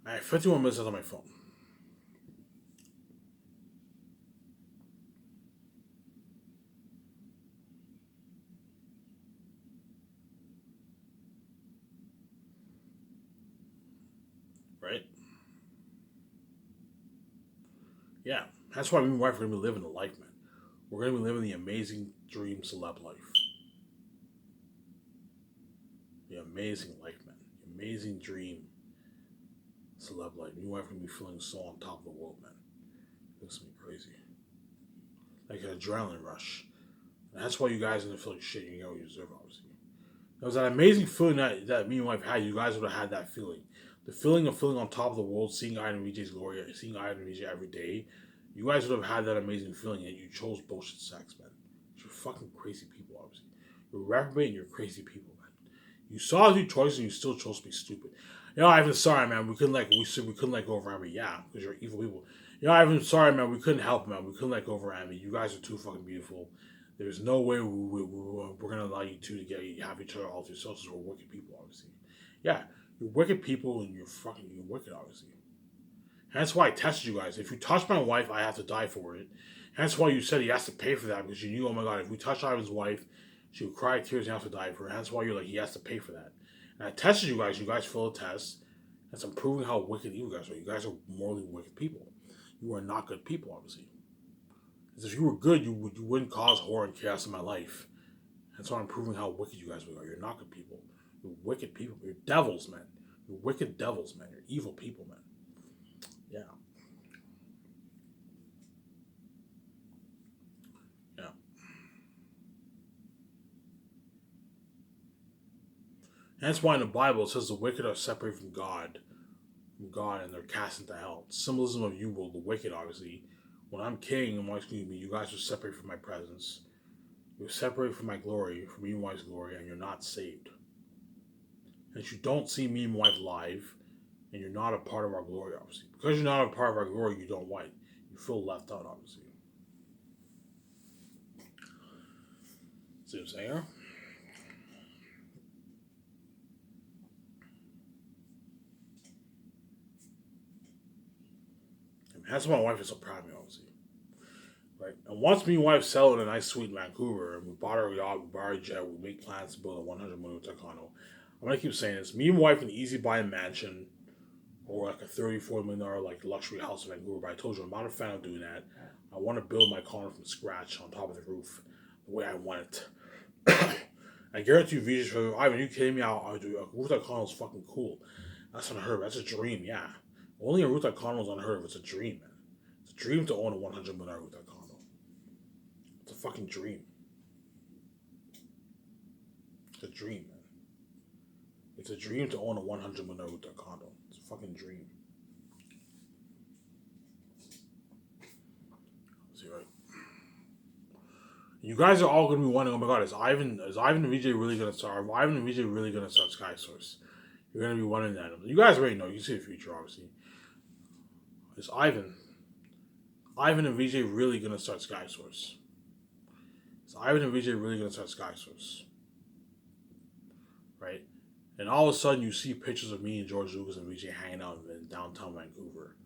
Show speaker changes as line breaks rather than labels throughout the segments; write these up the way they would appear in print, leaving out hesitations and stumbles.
I have 51 minutes left on my phone. Right? Yeah. That's why me and my wife are going to be living the life, man. We're going to be living the amazing dream celeb life. The amazing life, man. The amazing dream celeb life. Me and my wife are going to be feeling so on top of the world, man. It's going to be crazy. Like an adrenaline rush. And that's why you guys are going to feel like shit. You know what you deserve, obviously. It was that amazing feeling that me and my wife had. You guys would have had that feeling. The feeling of feeling on top of the world, seeing Iron VJ's glory, seeing Iron VJ every day. You guys would have had that amazing feeling, and you chose bullshit sex, man. You're fucking crazy people, obviously. You're reprobate and you're crazy people, man. You saw two choices and you still chose to be stupid. You know, Ivan, sorry, man. We couldn't let go of Rami. Yeah, because you're evil people. You know, Ivan, sorry, man. We couldn't help, man. We couldn't let go of Rami. You guys are too fucking beautiful. There's no way we're gonna allow you two to have each other all to yourselves. We're wicked people, obviously. Yeah, you're wicked people and you're wicked, obviously. And that's why I tested you guys. If you touch my wife, I have to die for it. And that's why you said he has to pay for that because you knew, oh my god, if we touch Ivan's wife, she would cry tears and have to die for it. And that's why you're like, he has to pay for that. And I tested you guys. You guys failed the test. That's proving how wicked you guys are. You guys are morally wicked people. You are not good people, obviously. Because if you were good, you wouldn't cause horror and chaos in my life. That's why I'm proving how wicked you guys are. You're not good people. You're wicked people. You're devils, man. You're wicked devils, man. You're evil people, man. Yeah. Yeah. And that's why in the Bible it says the wicked are separated from God, and they're cast into hell. Symbolism of you, will the wicked, obviously. When I'm king and wife's going to be, you guys are separated from my presence. You're separated from my glory, from me and wife's glory, and you're not saved. And you don't see me and wife live, and you're not a part of our glory, obviously. Because you're not a part of our glory, you don't white. You feel left out, obviously. See what I'm saying? And that's why my wife is so proud of me, obviously. Right? And once me and wife settled in a nice suite in Vancouver, and we bought our yacht, we bought our jet, we make plans to build a 100 million condo. I'm gonna keep saying this. Me and wife can easily buy a mansion or like a $34 million like luxury house in Vancouver. But I told you I'm not a fan of doing that. I want to build my condo from scratch on top of the roof, the way I want it. I guarantee you, Vijay, for Ivan, you kidding me? I'll do a rooftop condo is fucking cool. That's unheard of. That's a dream, yeah. Only a rooftop condo is unheard of. It's a dream, man. It's a dream to own a 100 million rooftop condo. It's a fucking dream. It's a dream, man. It's a dream to own a 100 million rooftop condo. It's a fucking dream. See, right? You guys are all gonna be wondering, oh my god, is Ivan and VJ really gonna start? Are Ivan and VJ really gonna start Sky Source? You're gonna be wondering that. You guys already know. You see the future, obviously. Is Ivan and VJ really gonna start Sky Source? Is Ivan and VJ really gonna start Sky Source? Right? And all of a sudden, you see pictures of me and George Lucas and VJ hanging out in downtown Vancouver.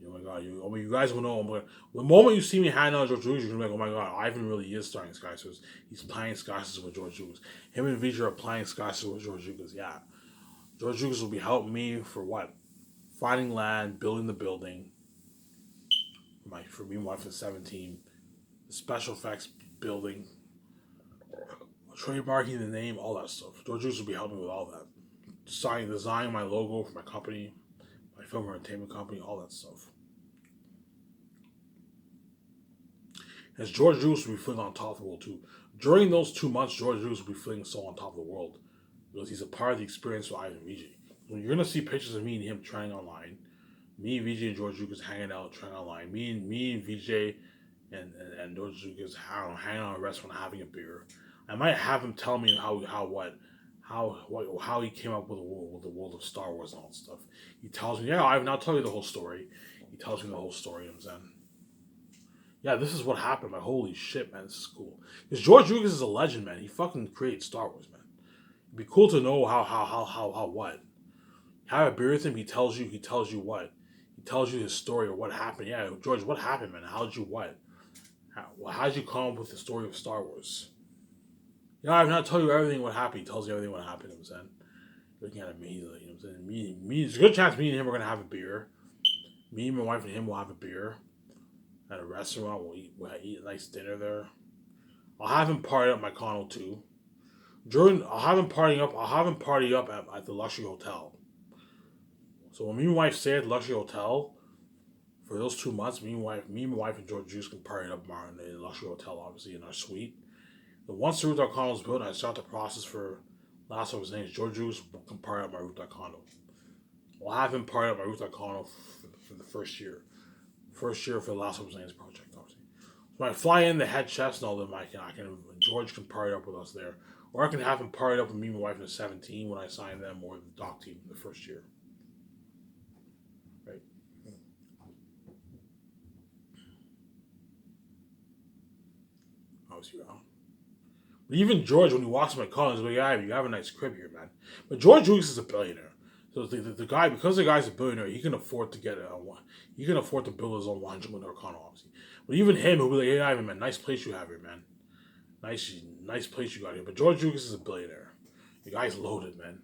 Oh my god, you guys will know. The moment you see me hanging out with George Lucas, you're gonna be like, oh my god, Ivan really is starting Sky Source. He's playing Sky Source with George Lucas. Him and VJ are playing Sky Source with George Lucas. Yeah. George Lucas will be helping me for what? Finding land, building the building. For me and wife in 17. The special effects building. Trademarking the name, all that stuff. George Lucas will be helping me with all that. Designing my logo for my company, my film entertainment company, all that stuff. As George Lucas will be feeling on top of the world too. During those 2 months, George Lucas will be feeling so on top of the world because he's a part of the experience with Ivan VJ. When you're gonna see pictures of me and him trying online, me and VJ and George Lucas hanging out trying online, me and VJ and George Lucas hanging out in a restaurant having a beer. I might have him tell me how he came up with the world of Star Wars and all that stuff. He tells me, yeah, I've now tell you the whole story. He tells me the whole story, you know what I'm saying? Yeah, this is what happened. Like, holy shit, man, this is cool. Because George Lucas is a legend, man. He fucking created Star Wars, man. It'd be cool to know how what. Have a beer with him. He tells you what. He tells you his story or what happened. Yeah, George, what happened, man? How'd you what? How'd you come up with the story of Star Wars? You know, I've not told you everything what happened. He tells you everything what happened. You know what I'm saying? Looking at me, like, you know what I'm saying? There's a good chance me and him are gonna have a beer. Me, my wife, and him will have a beer at a restaurant. We'll eat a nice dinner there. I'll have him party up my condo too. I'll have him partying up. I'll have him party up at the Luxury Hotel. So when me and my wife stay at the Luxury Hotel for those 2 months, me and my wife and George Juice can party up in the Luxury Hotel, obviously in our suite. But once the rooftop condo is built, I start the process for last of his name is George Juice can party up my rooftop condo. I'll have him party up my rooftop condo for the first year. First year for the last of his name's project, obviously. So when I fly in the head chefs and all them, George can party up with us there. Or I can have him party up with me and my wife in the 17 when I sign them or the doc team the first year. Right? Obviously, but even George, when he walks in my car, he's like, yeah, you have a nice crib here, man. But George Lucas is a billionaire. So the guy, because the guy's a billionaire, he can afford to get he can afford to build his own $100 million condo, obviously. But even him, he'll be like, hey, Ivan, man, nice place you have here, man. Nice place you got here. But George Lucas is a billionaire. The guy's loaded, man.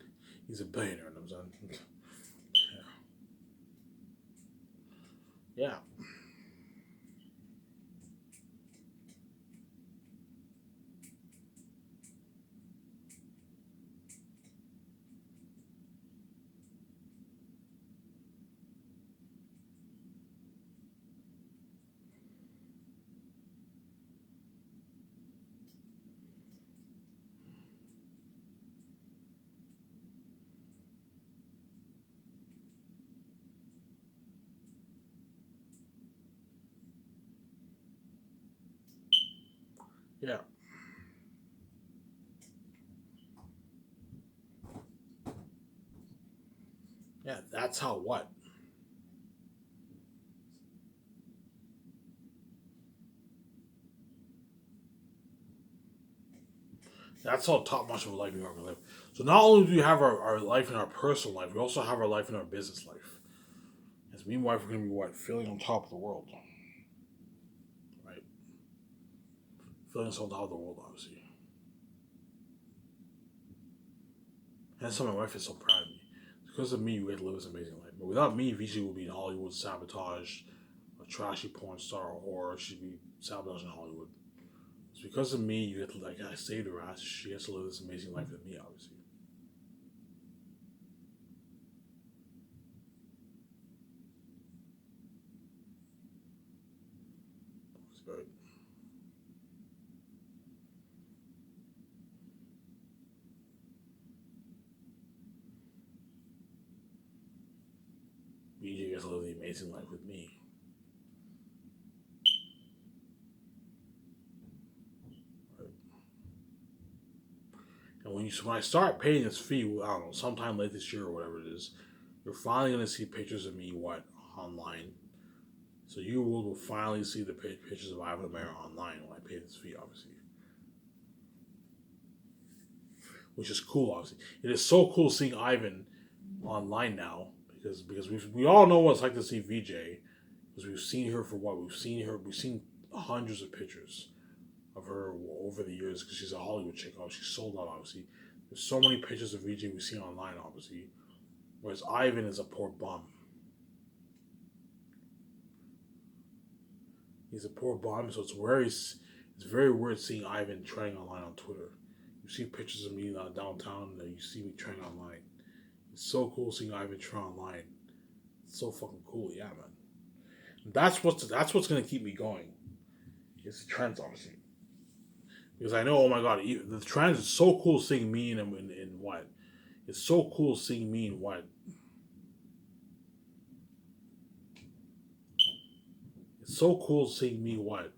He's a billionaire, you know what I'm saying? Yeah. Yeah. Yeah, that's how what? That's how top notch of a life we are going to live. So not only do we have our life in our personal life, we also have our life in our business life. As me and my wife are going to be what? Feeling on top of the world. Right? Feeling on top of the world, obviously. And that's why my wife is so proud of me. Because of me, we get to live this amazing life. But without me, Vici would be in Hollywood, sabotaged, a trashy porn star or horror. She'd be sabotaged in Hollywood. It's because of me, you get to, like, I saved her ass. She gets to live this amazing life with me, obviously. It's good. BJ gets to live the amazing life with me. Right? And when I start paying this fee, I don't know, sometime late this year or whatever it is, you're finally gonna see pictures of me online. So you will finally see the pictures of Ivan Amara online when I pay this fee, obviously, which is cool. Obviously, it is so cool seeing Ivan online now because we all know what it's like to see VJ because we've seen her for what we've seen hundreds of pictures of her over the years because she's a Hollywood chick. Oh, she's sold out, obviously. There's so many pictures of VJ we've seen online, obviously. Whereas Ivan is a poor bum. He's a poor bum, so it's very weird seeing Ivan trending online on Twitter. You see pictures of me downtown, and you see me trending online. It's so cool seeing Ivan trend online. It's so fucking cool, yeah, man. That's what's gonna keep me going. It's the trends, obviously, because I know, oh my god, the trends is so cool seeing me in what. It's so cool seeing me in what. It's so cool seeing me what.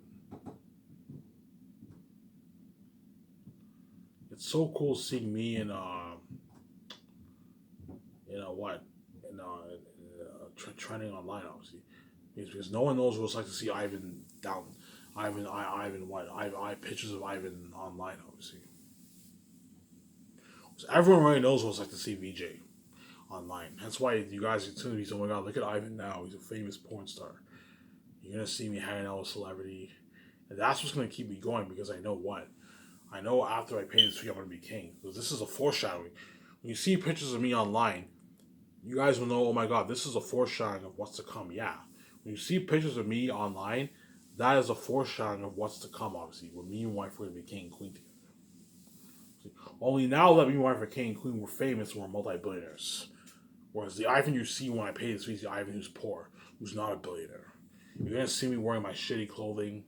It's so cool seeing me in what trending online, obviously, because no one knows what it's like to see Ivan down, Ivan what I pictures of Ivan online, obviously. So everyone already knows what it's like to see VJ online. That's why you guys are tuned. Oh my god, look at Ivan now. He's a famous porn star. You're gonna see me hanging out with a celebrity, and that's what's gonna keep me going because I know what. I know after I pay this fee, I'm gonna be king. Because this is a foreshadowing. When you see pictures of me online, you guys will know. Oh my god, this is a foreshadowing of what's to come. Yeah, when you see pictures of me online, that is a foreshadowing of what's to come. Obviously, when me and wife were gonna be king and queen together. Only now that me and wife are king and queen, we're famous and we're multi-billionaires. Whereas the Ivan you see when I pay this fee is the Ivan who's poor, who's not a billionaire. You're gonna see me wearing my shitty clothing.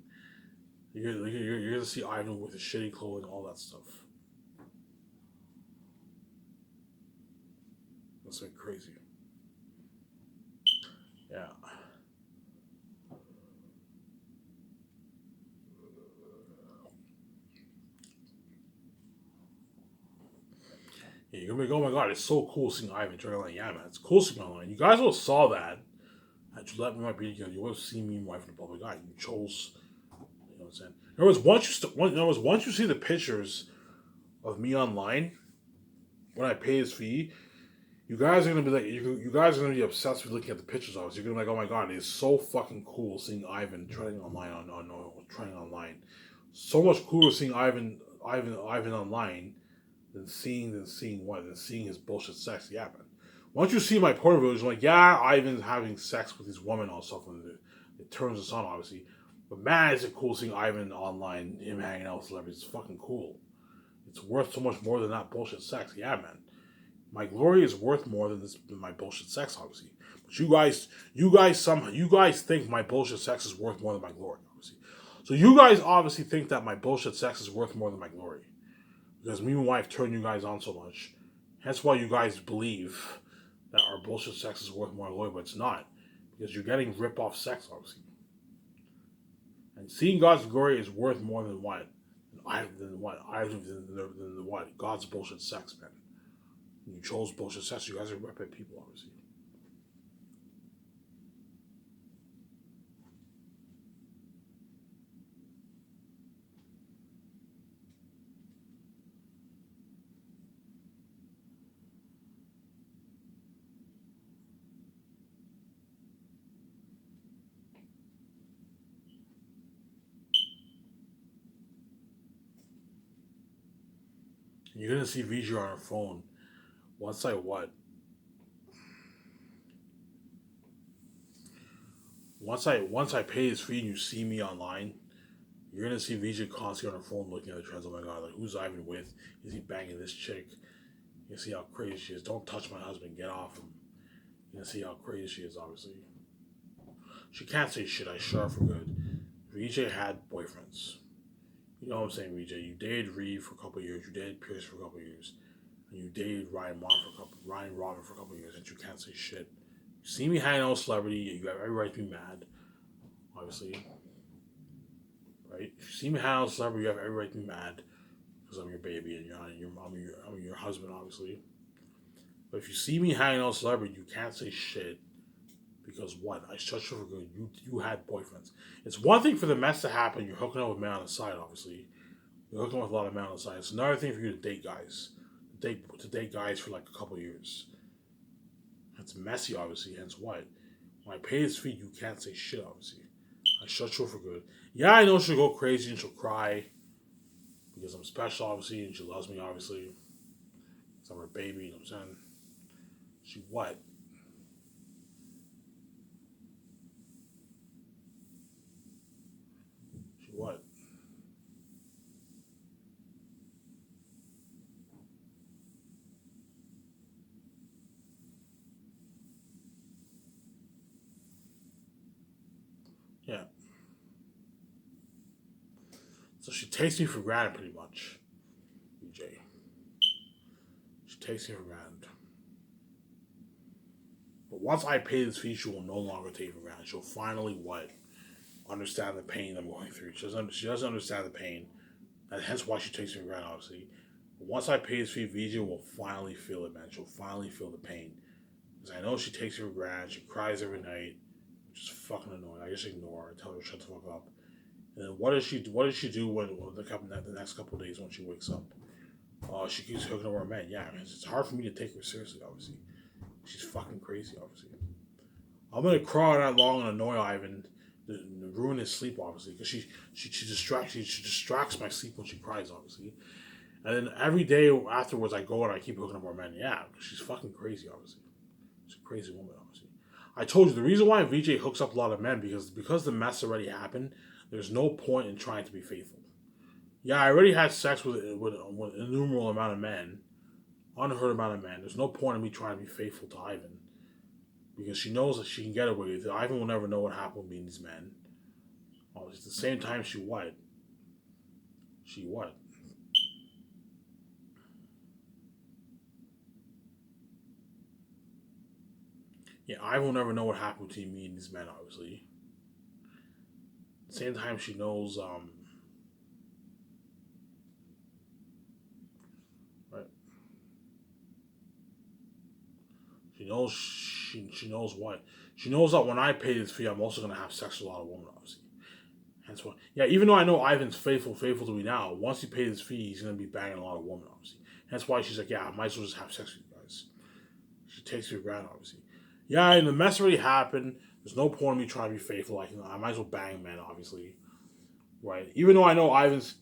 You're gonna see Ivan with his shitty clothing, all that stuff. That's like crazy. Yeah. Yeah, you're gonna be like, oh my god, it's so cool seeing Ivan drinking online. Yeah, man, it's cool seeing online. You guys all saw that. Had you let me might be together, you would have seen me and my wife in the public eye. You chose, you know what I'm saying. In other words, once you see the pictures of me online when I pay his fee, you guys are gonna be like, you guys are gonna be obsessed with looking at the pictures of us. You're gonna be like, oh my god, it's so fucking cool seeing Ivan trending online on trending online. So much cooler seeing Ivan online than seeing his bullshit sex. Yeah, man. Once you see my porn videos, you're like, yeah, Ivan's having sex with his woman or something. It turns us on, obviously. But man, is it cool seeing Ivan online, him hanging out with celebrities. It's fucking cool. It's worth so much more than that bullshit sex. Yeah, man. My glory is worth more than my bullshit sex, obviously. But you guys think my bullshit sex is worth more than my glory, obviously. So you guys obviously think that my bullshit sex is worth more than my glory. Because me and my wife turn you guys on so much. That's why you guys believe that our bullshit sex is worth more than glory, but it's not. Because you're getting rip-off sex, obviously. And seeing God's glory is worth more than what? Than what? God's bullshit sex, man. You chose bullshit sex. You guys are rep people, obviously. And you're gonna see VJ on her phone. Once I what? Once I pay his fee and you see me online, you're gonna see VJ constantly on her phone looking at the trends. Oh my god, like who's Ivan with? Is he banging this chick? You see how crazy she is. Don't touch my husband. Get off him. You can see how crazy she is. Obviously, she can't say shit. I shut her for good. VJ had boyfriends. You know what I'm saying, VJ? You dated Reed for a couple of years. You dated Pierce for a couple of years. And you dated Ryan Robin for a couple of years, and you can't say shit. You see me hanging out with a celebrity, you have every right to be mad. Obviously, right? If you see me hanging out with a celebrity, you have every right to be mad because I'm your baby and I'm your husband, obviously. But if you see me hanging out with a celebrity, you can't say shit because what? I shut you for good. You had boyfriends. It's one thing for the mess to happen. You're hooking up with men on the side, obviously. You're hooking up with a lot of men on the side. It's another thing for you to date guys. To date guys for like a couple of years. That's messy, obviously. Hence what? When I pay his fee, you can't say shit, obviously. I shut you for good. Yeah, I know she'll go crazy and she'll cry because I'm special, obviously, and she loves me, obviously. Because I'm her baby, you know what I'm saying? She what? She what? Yeah. So she takes me for granted, pretty much. BJ. She takes me for granted. But once I pay this fee, she will no longer take me for granted. She'll finally what? Understand the pain I'm going through. She doesn't understand the pain. And hence why she takes me for granted, obviously. But once I pay this fee, VJ will finally feel it, man. She'll finally feel the pain. Because I know she takes me for granted. She cries every night. Which is fucking annoying. I just ignore her. I tell her to shut the fuck up. And then what does she do when the next couple of days when she wakes up? She keeps hooking over men. Yeah, it's hard for me to take her seriously, obviously. She's fucking crazy, obviously. I'm gonna crawl that long and annoy Ivan, to ruin his sleep, obviously, because she distracts my sleep when she cries, obviously. And then every day afterwards, I go and I keep hooking up more men. Yeah, because she's fucking crazy, obviously. She's a crazy woman, obviously. I told you the reason why VJ hooks up a lot of men because the mess already happened. There's no point in trying to be faithful. Yeah, I already had sex with an innumerable amount of men, unheard amount of men. There's no point in me trying to be faithful to Ivan because she knows that she can get away with it. Ivan will never know what happened with me and these men. Oh, at the same time, she what? She what? Yeah, Ivan will never know what happened between me and these men. Obviously, at the same time, she knows. Right? She knows what. She knows that when I pay this fee, I'm also gonna have sex with a lot of women. Obviously, hence why. Yeah, even though I know Ivan's faithful to me now, once he pays his fee, he's gonna be banging a lot of women. Obviously, hence why she's like, yeah, I might as well just have sex with you guys. She takes me for granted, obviously. Yeah, and the mess already happened. There's no point in me trying to be faithful. Like, I might as well bang men, obviously. Right? Even though I know Ivan's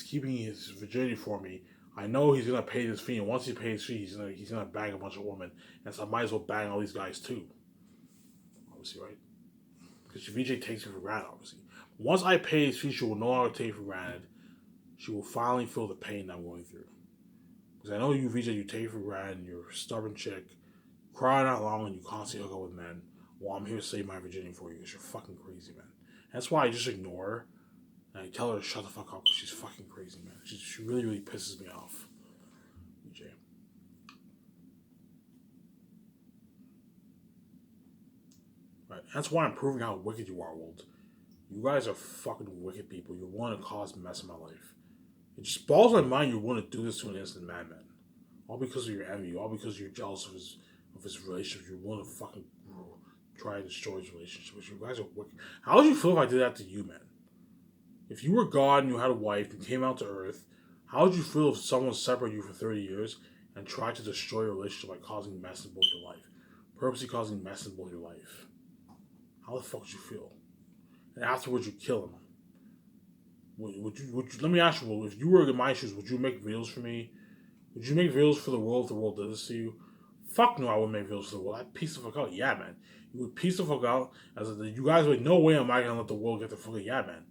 keeping his virginity for me, I know he's gonna pay this fee, and once he pays his fee, he's gonna bang a bunch of women, and so I might as well bang all these guys too. Obviously, right? Because VJ takes me for granted, obviously. Once I pay his fee, she will no longer take for granted. She will finally feel the pain I'm going through. Because I know you, VJ, you take for granted, and you're a stubborn chick, crying out loud, and you constantly hook up with men. Well, I'm here to save my virginity for you because you're fucking crazy, man. That's why I just ignore her. And I tell her to shut the fuck up because she's fucking crazy, man. She really, really pisses me off. VJ. Right. That's why I'm proving how wicked you are, Wold. You guys are fucking wicked people. You're willing to cause mess in my life. It just balls my mind you're willing to do this to an innocent madman. All because of your envy. All because you're jealous of his relationship. You're willing to fucking try to destroy his relationship. You guys are wicked. How would you feel if I did that to you, man? If you were God and you had a wife and came out to Earth, how would you feel if someone separated you for 30 years and tried to destroy your relationship by causing mess in both your life? Purposely causing mess in both your life. How the fuck would you feel? And afterwards you kill him. Let me ask you, well, if you were in my shoes, would you make videos for me? Would you make videos for the world if the world did this to you? Fuck no, I wouldn't make videos for the world. I'd piece the fuck out. Yeah, man. You would piece the fuck out. You guys would, no way am I gonna let the world get the fuck out. Yeah, man.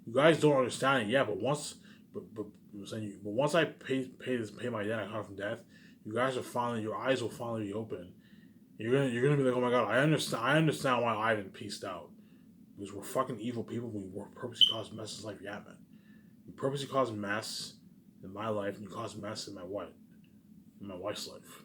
You guys don't understand it. Yeah, but once I pay my debt, I come from death. You guys are finally, your eyes will finally be open. You're gonna be like, oh my god, I understand why Ivan pieced out. Because we're fucking evil people. We purposely cause mess in his life. Yeah, man. You purposely cause mess in my life, and you cause mess in my wife, in my wife's life.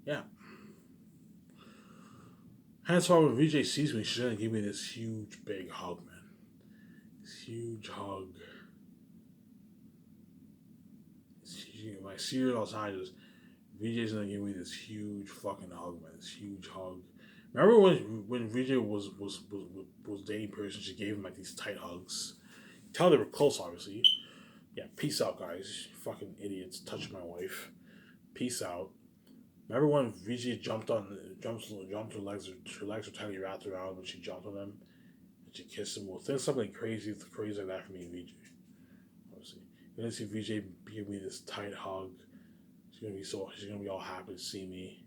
Yeah. Hence why when VJ sees me, she's gonna give me this huge, big hug, man. This huge hug. When I see her in Los Angeles, VJ's gonna give me this huge fucking hug, man. This huge hug. Remember when VJ was dating person, she gave him like these tight hugs. Tell they were close, obviously. Yeah, peace out, guys. You fucking idiots touching my wife. Peace out. Remember when VJ jumped her legs were tightly wrapped around when she jumped on them and she kissed him? Well, think something crazy like that for me and VJ. Obviously, you're gonna see VJ give me this tight hug. She's gonna be all happy to see me.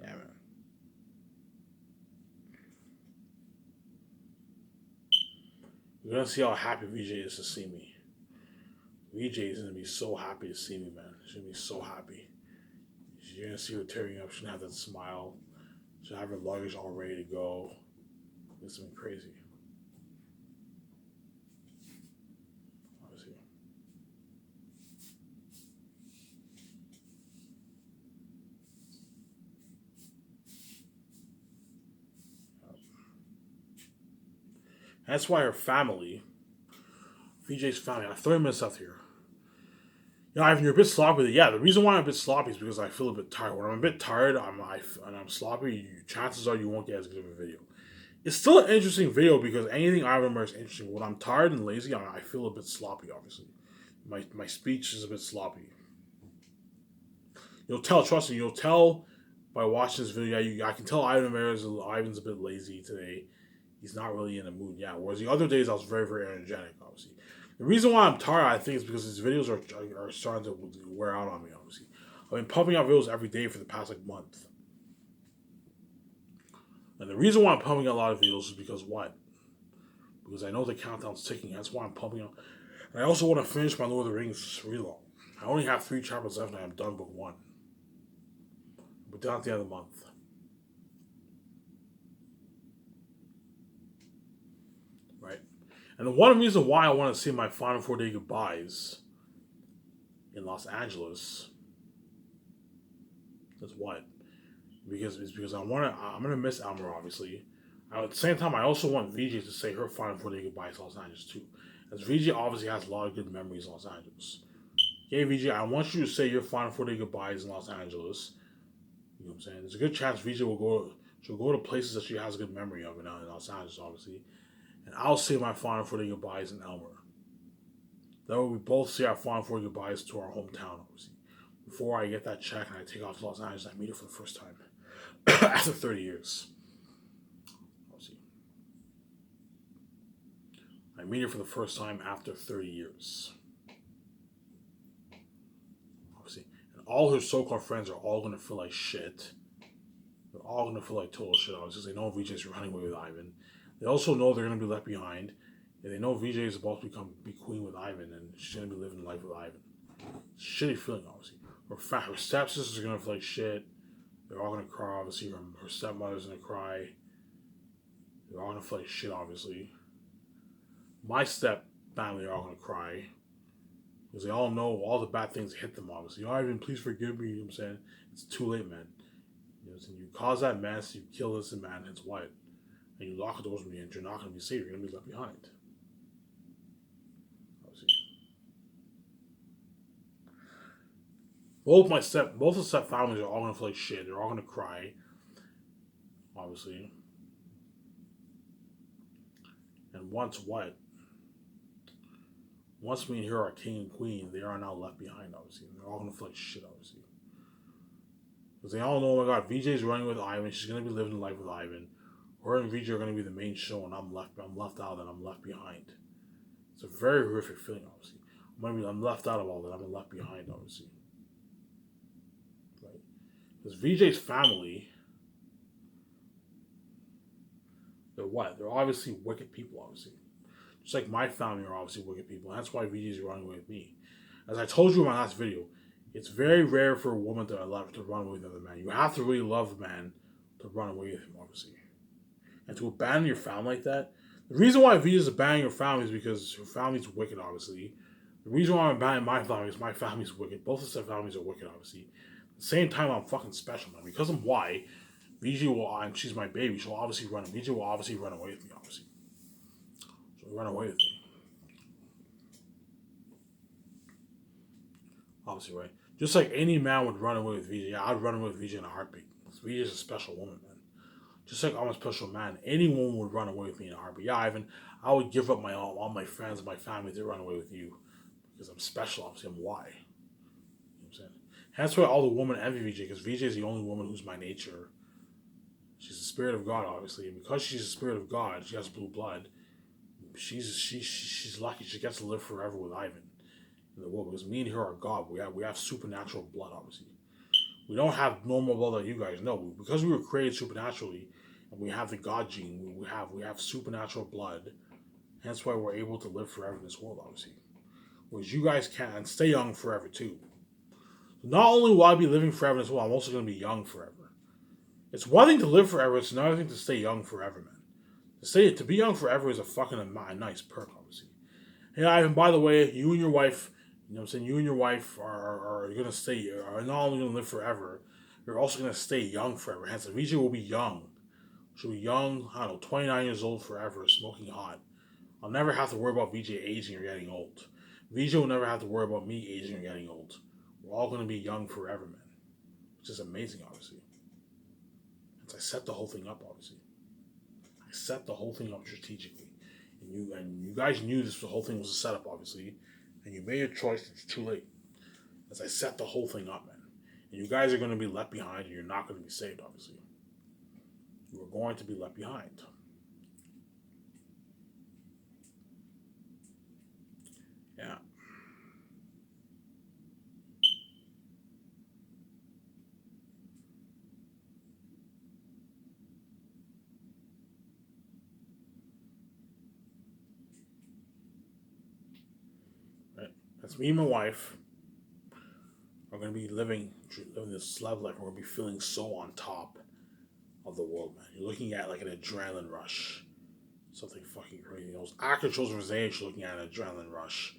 Yeah, man. You're gonna see how happy VJ is to see me. VJ is gonna be so happy to see me, man. She's gonna be so happy. You're gonna see her tearing up. She's gonna have that smile. She'll have her luggage all ready to go. It's something crazy. Obviously. That's why her family, VJ's family, I have 30 minutes left here. You know, Ivan, you're a bit sloppy. Yeah, the reason why I'm a bit sloppy is because I feel a bit tired. When I'm a bit tired, and I'm sloppy, chances are you won't get as good of a video. It's still an interesting video because anything I remember is interesting. When I'm tired and lazy, I feel a bit sloppy, obviously. My speech is a bit sloppy. You'll tell, trust me, you'll tell by watching this video. I can tell Ivan's a bit lazy today. He's not really in the mood. Yeah, whereas the other days I was very, very energetic, obviously. The reason why I'm tired, I think, is because these videos are starting to wear out on me, obviously. I've been pumping out videos every day for the past, month. And the reason why I'm pumping out a lot of videos is because what? Because I know the countdown's ticking. That's why I'm pumping out. And I also want to finish my Lord of the Rings readalong. I only have 3 chapters left and I'm done book 1. But done at the end of the month. Right? And the one reason why I want to see my final 4-day goodbyes in Los Angeles is what? Because I'm gonna miss Elmer, obviously. At the same time, I also want VJ to say her final 4-day goodbyes to Los Angeles too, as VJ obviously has a lot of good memories in Los Angeles. Okay, VJ, I want you to say your final 4-day goodbyes in Los Angeles. You know what I'm saying? There's a good chance VJ will go. She'll go to places that she has a good memory of in Los Angeles, obviously. And I'll say my final 4-day goodbyes in Elmer. That way, we both say our final 4-day goodbyes to our hometown, obviously. Before I get that check and I take off to Los Angeles, I meet her for the first time. After 30 years. Obviously. I meet her for the first time after 30 years. Obviously. And all her so-called friends are all going to feel like shit. They're all going to feel like total shit, obviously. They know VJ's running away with Ivan. They also know they're going to be left behind. And they know VJ is about to be queen with Ivan. And she's going to be living life with Ivan. It's a shitty feeling, obviously. Her stepsisters are going to feel like shit. They're all going to cry, obviously. Her stepmother's going to cry. They're all going to feel like shit, obviously. My step family are all going to cry. Because they all know all the bad things hit them, obviously. Oh, Ivan, please forgive me. You know what I'm saying? It's too late, man. You know what I'm saying? You cause that mess, you kill this man, it's what? And you lock the doors from the end, you're not going to be safe. You're going to be left behind. Obviously. Both the step families are all going to feel like shit. They're all going to cry. Obviously. And once me and her are king and queen, they are now left behind, obviously. And they're all going to feel like shit, obviously. Because they all know, oh my god, VJ's running with Ivan. She's going to be living life with Ivan. Her and VJ are going to be the main show, and I'm left out and I'm left behind. It's a very horrific feeling, obviously. I'm left out of all that. I'm left behind, obviously. Right? Because VJ's family, they're what? They're obviously wicked people, obviously. Just like my family are obviously wicked people. And that's why VJ's running away with me. As I told you in my last video, it's very rare for a woman to run away with another man. You have to really love a man to run away with him, obviously. And to abandon your family like that. The reason why VJ's abandoning her family is because her family's wicked, obviously. The reason why I'm abandoning my family is my family's wicked. Both of their families are wicked, obviously. At the same time, I'm fucking special, man. Because I'm why, VJ will, and she's my baby, she'll obviously VJ will obviously run away with me, obviously. She'll run away with me. Obviously, right? Just like any man would run away with VJ, yeah, I'd run away with VJ in a heartbeat. VJ is a special woman, man. Just like I'm a special man, any woman would run away with me in a heartbeat. Yeah, Ivan, I would give up all my friends, my family to run away with you. Because I'm special, obviously, I'm why. You know what I'm saying? That's why all the women envy VJ, because VJ is the only woman who's my nature. She's the spirit of God, obviously. And because she's the spirit of God, she has blue blood. She's lucky. She gets to live forever with Ivan in the world. Because me and her are God. We have supernatural blood, obviously. We don't have normal blood like you guys know. Because we were created supernaturally, and we have the God gene, we have supernatural blood. Hence why we're able to live forever in this world, obviously. which you guys can stay young forever too. Not only will I be living forever as well, I'm also going to be young forever. It's one thing to live forever, it's another thing to stay young forever, man. To be young forever is a fucking a nice perk, obviously. Hey, Ivan, by the way, you and your wife, you know what I'm saying, you and your wife are going to stay, are not only going to live forever, you're also going to stay young forever. Hence, VJ will be young. She'll be young, I don't know, 29 years old forever, smoking hot. I'll never have to worry about VJ aging or getting old. VJ will never have to worry about me aging or getting old. We're all going to be young forever, man. Which is amazing, obviously. Hence, I set the whole thing up, obviously. I set the whole thing up strategically. And you guys knew this the whole thing was a setup, obviously. And you made your choice, it's too late. As I set the whole thing up, man. And you guys are going to be left behind and you're not going to be saved, obviously. You are going to be left behind. Yeah. Right. That's me and my wife are going to be living this celeb life. We're going to be feeling so on top of the world, man. You're looking at like an adrenaline rush. Something fucking crazy. Those actor children of his age looking at an adrenaline rush.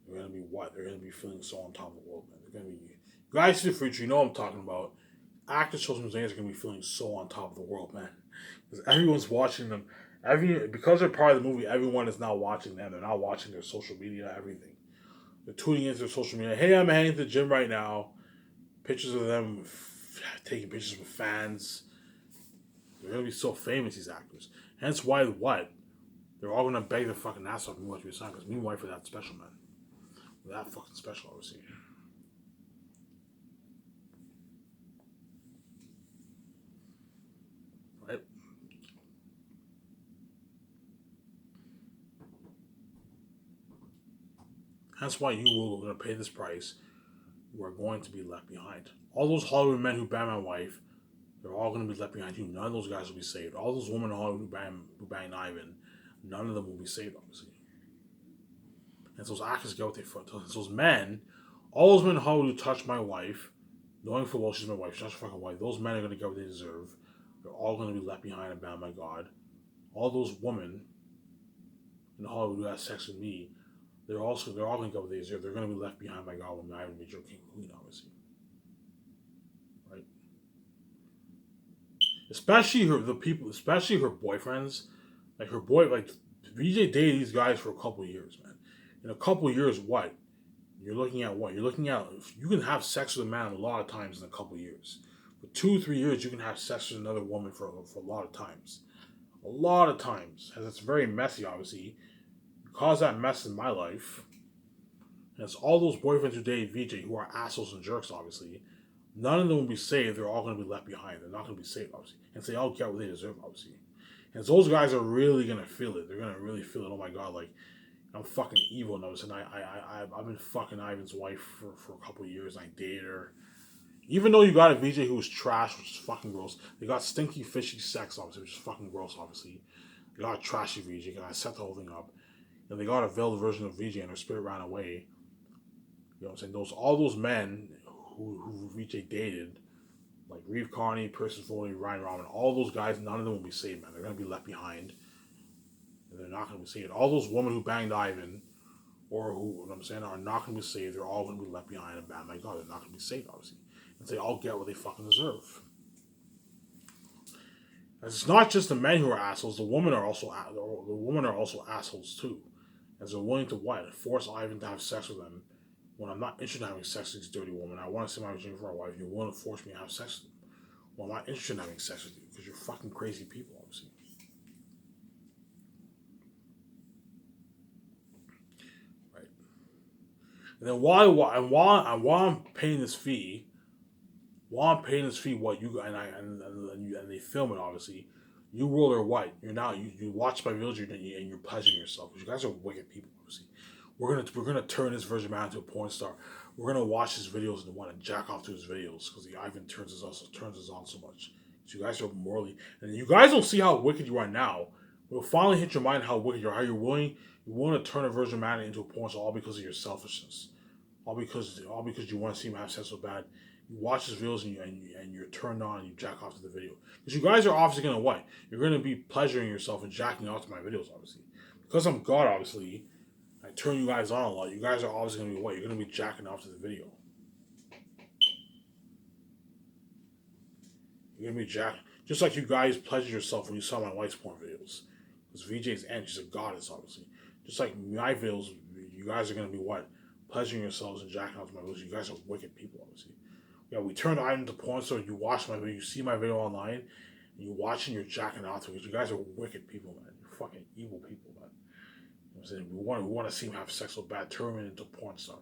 They're going to be what? They're going to be feeling so on top of the world, man. They're going to be... You guys see the future, you know what I'm talking about. Actor children of his age are going to be feeling so on top of the world, man. Because everyone's watching them. Because they're part of the movie, everyone is now watching them. They're not watching their social media, everything. They're tuning into their social media. Hey, I'm heading to the gym right now. Pictures of them taking pictures with fans. They're going to be so famous, these actors. Hence why what? They're all going to beg their fucking ass off and watch me sign. Because me and wife are that special, man. We're that fucking special, obviously. Right? That's why you will going to pay this price. You are going to be left behind. All those Hollywood men who bang my wife, they're all going to be left behind too. None of those guys will be saved. All those women in Hollywood who bang Ivan, none of them will be saved, obviously. And so those actors get what they for. Those men, all those men in Hollywood who touch my wife, knowing full well she's my wife, she's not your fucking wife, those men are going to get what they deserve. They're all going to be left behind and bound by God. All those women in Hollywood who had sex with me, they're all going to get what they deserve. They're going to be left behind by God when Ivan made your king queen, obviously. Right? Especially her boyfriends. Like VJ dated these guys for a couple of years, man. In a couple of years, what? You're looking at what? You're looking at, you can have sex with a man a lot of times in a couple of years. For 2-3 years, you can have sex with another woman for a lot of times. A lot of times. And it's very messy, obviously. Cause that mess in my life. And it's all those boyfriends who dated VJ who are assholes and jerks, obviously. None of them will be saved. They're all going to be left behind. They're not going to be saved, obviously. And so they all get what they deserve, obviously. And so those guys are really going to feel it. They're going to really feel it. Oh my God, like, I'm fucking evil and and I've been fucking Ivan's wife for a couple of years. And I dated her. Even though you got a VJ who was trash, which is fucking gross. They got stinky, fishy sex, obviously, which is fucking gross, obviously. They got a trashy VJ, and I set the whole thing up. And they got a veiled version of VJ, and her spirit ran away. You know what I'm saying? All those men who VJ dated, like Reeve Carney, Percy Foley, Ryan Robin, all those guys, none of them will be saved, man. They're going to be left behind. And they're not going to be saved. All those women who banged Ivan, or who, what I'm saying, are not going to be saved. They're all going to be left behind and banned by God. They're not going to be saved, obviously. And they all get what they fucking deserve. And it's not just the men who are assholes. The women are also assholes too, as they're willing to what? Force Ivan to have sex with them when I'm not interested in having sex with this dirty woman. I want to see my virginity for my wife. You're willing to force me to have sex with them. Well, I'm not interested in having sex with you because you're fucking crazy people, obviously. Right. And then while I'm paying this fee, what you and they film it, obviously. You roll or what? You watch my videos and you're pleasuring yourself. Because you guys are wicked people, obviously. We're gonna turn this Virgin Man into a porn star. We're gonna watch his videos and want to jack off to his videos because the Ivan turns us on so much. So you guys are morally, and you guys don't see how wicked you are now. We'll finally hit your mind how wicked you are. How you're You want to turn a Virgin Mary into a porn star all because of your selfishness. All because you want to see him have sex so bad. You watch his videos and you're turned on and you jack off to the video. Because you guys are obviously gonna what? You're gonna be pleasuring yourself and jacking off to my videos, obviously. Because I'm God, obviously, I turn you guys on a lot. You guys are obviously gonna be what? You're gonna be jacking off to the video. You're gonna be jacking, just like you guys pleasure yourself when you saw my wife's porn videos. Because VJ's and she's a goddess, obviously. Just like my videos, you guys are gonna be what? Pleasuring yourselves and jacking off to my videos. You guys are wicked people, obviously. Yeah, we turn the item to porn, so you watch my video, you see my video online, and you watch and you're jacking off to it. You guys are wicked people, man. You're fucking evil people, man. You know what I'm saying? We want to see me have sex so bad, turn me into a porn star.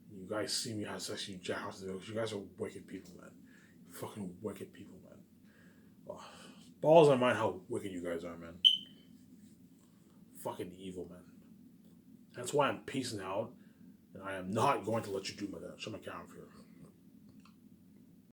And you guys see me have sex, and you jack off to the videos. You guys are wicked people, man. Fucking wicked people, man. Oh, balls on mind how wicked you guys are, man. Fucking evil, man. That's why I'm peacing out, and I am not going to let you do my that. Show my camera here.